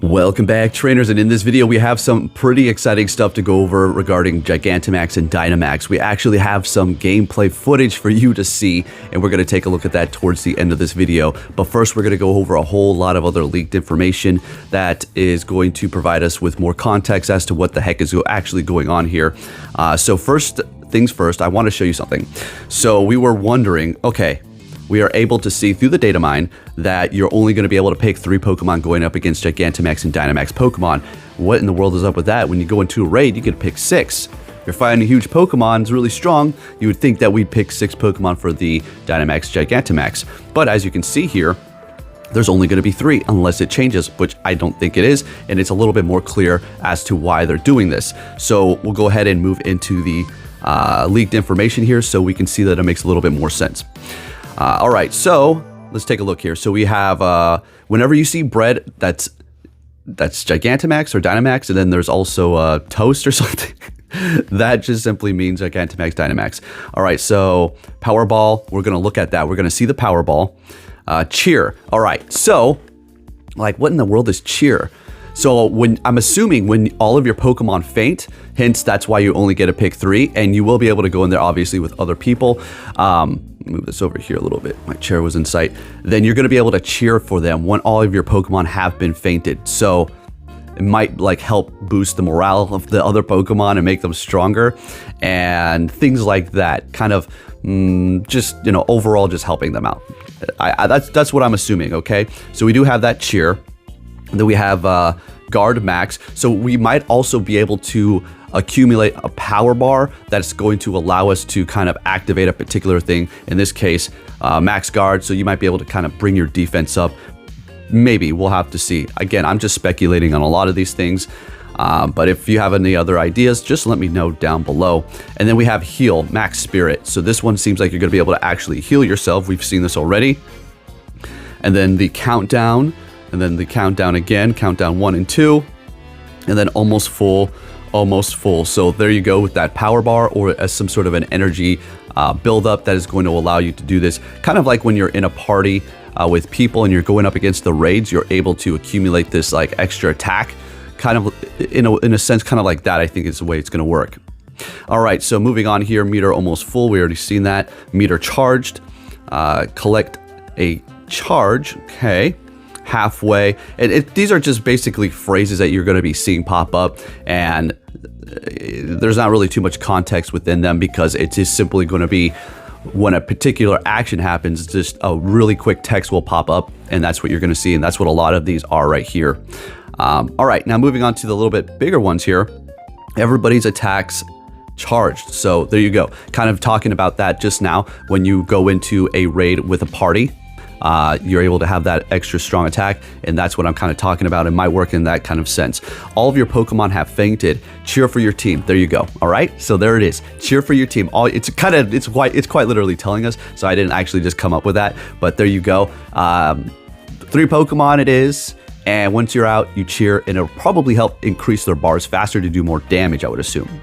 Welcome back, trainers, and in this video we have some pretty exciting stuff to go over regarding Gigantamax and Dynamax. We actually have some gameplay footage for you to see, and we're going to take a look at that towards the end of this video. But first we're going to go over a whole lot of other leaked information that is going to provide us with more context as to what the heck is actually going on here. So first things first, I want to show you something. So we were wondering, okay, we are able to see through the data mine that you're only going to be able to pick 3 Pokemon going up against Gigantamax and Dynamax Pokemon. What in the world is up with that? When you go into a raid, you can pick 6. You're fighting a huge Pokemon, it's really strong. You would think that we'd pick 6 Pokemon for the Dynamax Gigantamax. But as you can see here, there's only going to be 3 unless it changes, which I don't think it is. And it's a little bit more clear as to why they're doing this. So we'll go ahead and move into the leaked information here so we can see that it makes a little bit more sense. All right, so let's take a look here. So we have, whenever you see bread, that's Gigantamax or Dynamax, and then there's also toast or something. That just simply means Gigantamax, Dynamax. All right, so Powerball, we're gonna look at that. We're gonna see the Powerball. Cheer, all right, so like what in the world is cheer? So I'm assuming when all of your Pokemon faint, hence that's why you only get to pick 3, and you will be able to go in there obviously with other people. Move this over here a little bit. My chair was in sight. Then you're going to be able to cheer for them when all of your Pokemon have been fainted. So it might like help boost the morale of the other Pokemon and make them stronger and things like that. Kind of just, you know, overall just helping them out. That's what I'm assuming. Okay, so we do have that cheer. And then we have guard max. So we might also be able to accumulate a power bar that's going to allow us to kind of activate a particular thing. In this case, max guard. So you might be able to kind of bring your defense up. Maybe, we'll have to see. Again, I'm just speculating on a lot of these things. But if you have any other ideas, just let me know down below. And then we have heal, max spirit. So this one seems like you're going to be able to actually heal yourself. We've seen this already. And then the countdown. And then the countdown again, countdown 1 and 2, and then almost full, almost full. So there you go with that power bar or as some sort of an energy buildup that is going to allow you to do this. Kind of like when you're in a party with people and you're going up against the raids, you're able to accumulate this like extra attack. Kind of in a sense, kind of like that, I think is the way it's going to work. All right, so moving on here, meter almost full. We already seen that. Meter charged, collect a charge, okay. Halfway, and these are just basically phrases that you're going to be seeing pop up, and there's not really too much context within them because it's just simply going to be when a particular action happens, just a really quick text will pop up, and that's what you're going to see, and that's what a lot of these are right here. All right, now moving on to the little bit bigger ones here. Everybody's attacks charged. So there you go. Kind of talking about that just now. When you go into a raid with a party, you're able to have that extra strong attack, and that's what I'm kind of talking about. It might work in that kind of sense. All of your Pokemon have fainted. Cheer for your team. There you go. All right, so there it is. Cheer for your team. It's quite literally telling us. So I didn't actually just come up with that, but there you go. 3 Pokemon it is, and once you're out, you cheer, and it'll probably help increase their bars faster to do more damage, I would assume.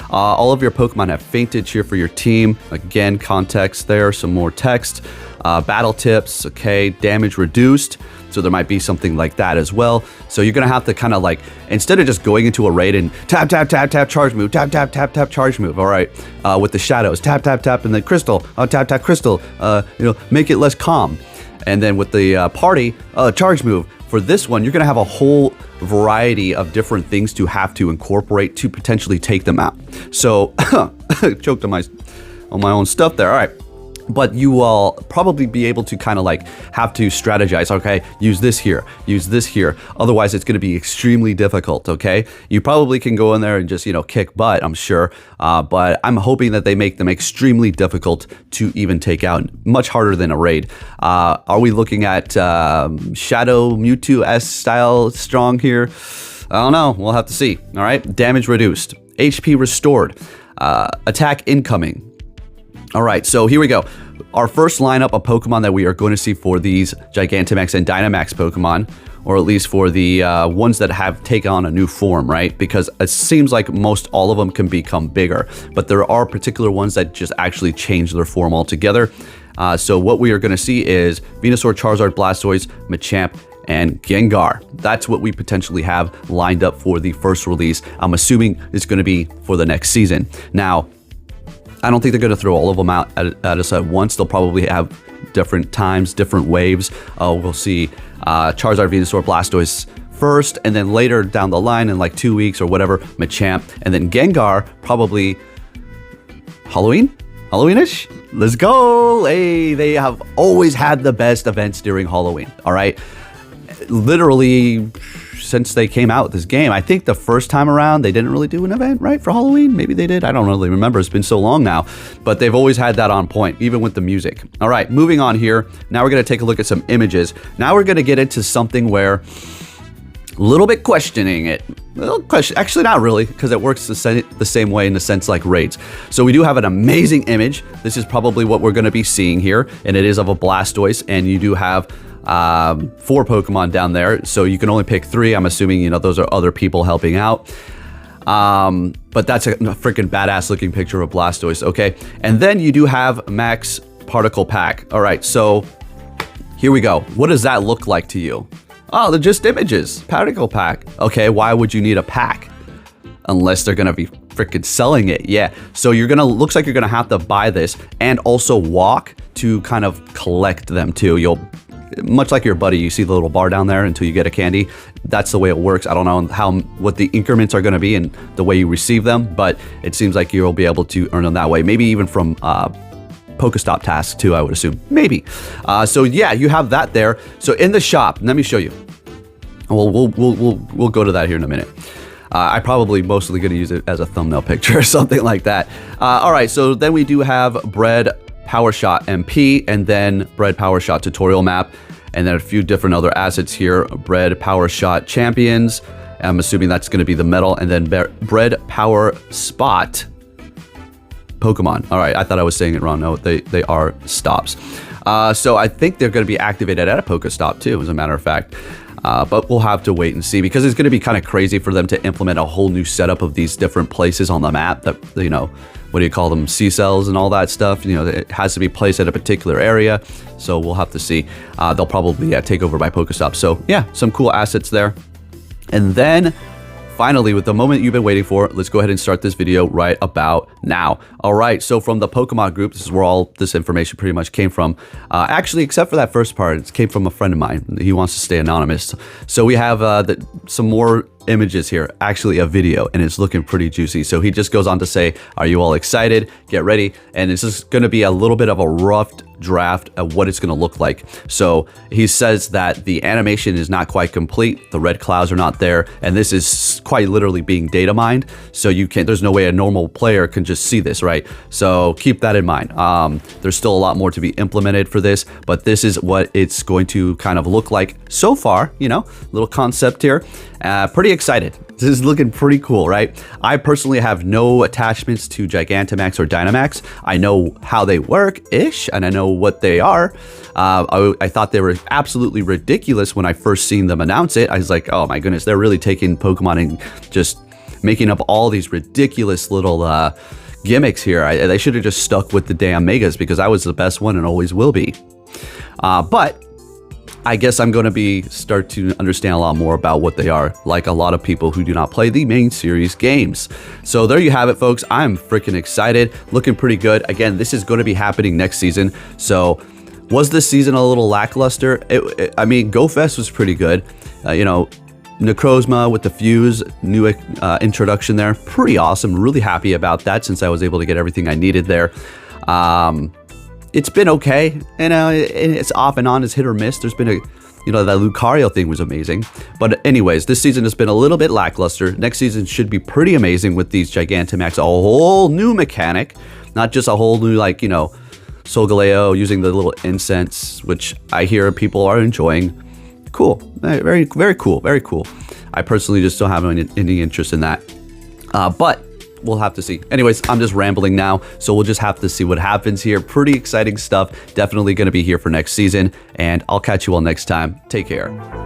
All of your Pokemon have fainted. Cheer for your team. Again, context there, some more text. Battle tips, okay, damage reduced. So there might be something like that as well. So you're going to have to kind of like, instead of just going into a raid and tap, tap, tap, tap, charge move, tap, tap, tap, tap, charge move. All right. With the shadows, tap, tap, tap, and then crystal, tap, tap, crystal, make it less calm. And then with the party, charge move. For this one, you're going to have a whole variety of different things to have to incorporate to potentially take them out. So, choked on my own stuff there. All right. But you will probably be able to kind of like have to strategize. Okay, use this here, use this here. Otherwise, it's going to be extremely difficult. Okay, you probably can go in there and just, you know, kick butt, I'm sure. But I'm hoping that they make them extremely difficult to even take out, much harder than a raid. Are we looking at Shadow Mewtwo S style strong here? I don't know. We'll have to see. All right, damage reduced, HP restored, attack incoming. All right, so here we go. Our first lineup of Pokemon that we are going to see for these Gigantamax and Dynamax Pokemon, or at least for the ones that have taken on a new form, right? Because it seems like most all of them can become bigger, but there are particular ones that just actually change their form altogether. So what we are going to see is Venusaur, Charizard, Blastoise, Machamp, and Gengar. That's what we potentially have lined up for the first release. I'm assuming it's going to be for the next season. Now, I don't think they're going to throw all of them out at us at once. They'll probably have different times, different waves. We'll see Charizard, Venusaur, Blastoise first, and then later down the line in like 2 weeks or whatever, Machamp, and then Gengar probably Halloweenish. Let's go. Hey, they have always had the best events during Halloween. All right, literally since they came out with this game. I think the first time around they didn't really do an event, right, for Halloween. Maybe they did. I don't really remember. It's been so long now, but they've always had that on point, even with the music. All right, moving on here. Now we're going to take a look at some images. Now we're going to get into something where a little bit questioning it. Actually, not really, because it works the same way in the sense like raids. So we do have an amazing image. This is probably what we're going to be seeing here, and it is of a Blastoise, and you do have 4 Pokemon down there, so you can only pick 3. I'm assuming, you know, those are other people helping out. But that's a freaking badass looking picture of Blastoise, okay? And then you do have Max Particle Pack. All right, so here we go. What does that look like to you? Oh, they're just images. Particle Pack. Okay, why would you need a pack? Unless they're gonna be freaking selling it. Yeah, so looks like you're gonna have to buy this and also walk to kind of collect them too. You'll, much like your buddy, you see the little bar down there until you get a candy. That's the way it works. I don't know what the increments are gonna be and the way you receive them, but it seems like you'll be able to earn them that way. Maybe even from Pokestop tasks too, I would assume. Maybe. So yeah, you have that there. So in the shop, let me show you. We'll go to that here in a minute. I probably mostly going to use it as a thumbnail picture or something like that. All right, so then we do have Bread Power Shot MP, and then Bread Power Shot tutorial map, and then a few different other assets here. Bread Power Shot Champions. I'm assuming that's going to be the metal, and then Bread Power Spot Pokemon. All right, I thought I was saying it wrong. No, they are stops. So I think they're going to be activated at a Pokestop too, as a matter of fact. But we'll have to wait and see, because it's going to be kind of crazy for them to implement a whole new setup of these different places on the map that, you know, what do you call them, C-cells and all that stuff. You know, it has to be placed at a particular area. So we'll have to see. They'll probably take over by Pokestop. So yeah, some cool assets there. And then finally, with the moment you've been waiting for, let's go ahead and start this video right about now. All right, so from the Pokemon group, this is where all this information pretty much came from. Actually, except for that first part, it came from a friend of mine. He wants to stay anonymous. So we have some more images here, actually a video, and it's looking pretty juicy. So he just goes on to say, are you all excited? Get ready. And this is going to be a little bit of a rough draft of what it's going to look like. So he says that the animation is not quite complete, the red clouds are not there, and this is quite literally being data mined, so there's no way a normal player can just see this, right? So keep that in mind. There's still a lot more to be implemented for this, but this is what it's going to kind of look like so far. You know, little concept here. Pretty excited. This is looking pretty cool, right? I personally have no attachments to Gigantamax or Dynamax. I know how they work-ish, and I know what they are. I thought they were absolutely ridiculous when I first seen them announce it. I was like, oh my goodness, they're really taking Pokemon and just making up all these ridiculous little gimmicks here. They should have just stuck with the damn Megas, because I was the best one and always will be. But I guess I'm going to start to understand a lot more about what they are, like a lot of people who do not play the main series games. So there you have it, folks. I'm freaking excited. Looking pretty good. Again, this is going to be happening next season. So was this season a little lackluster? I mean, Go Fest was pretty good. You know, Necrozma with the Fuse, new introduction there. Pretty awesome. Really happy about that, since I was able to get everything I needed there. It's been okay, you know, it's off and on, it's hit or miss. There's been you know, that Lucario thing was amazing. But anyways, this season has been a little bit lackluster. Next season should be pretty amazing with these Gigantamax, a whole new mechanic, not just a whole new, like, you know, Solgaleo using the little incense, which I hear people are enjoying. Cool, very, very cool, very cool. I personally just don't have any interest in that. But we'll have to see. Anyways, I'm just rambling now, so we'll just have to see what happens here. Pretty exciting stuff. Definitely going to be here for next season, and I'll catch you all next time. Take care.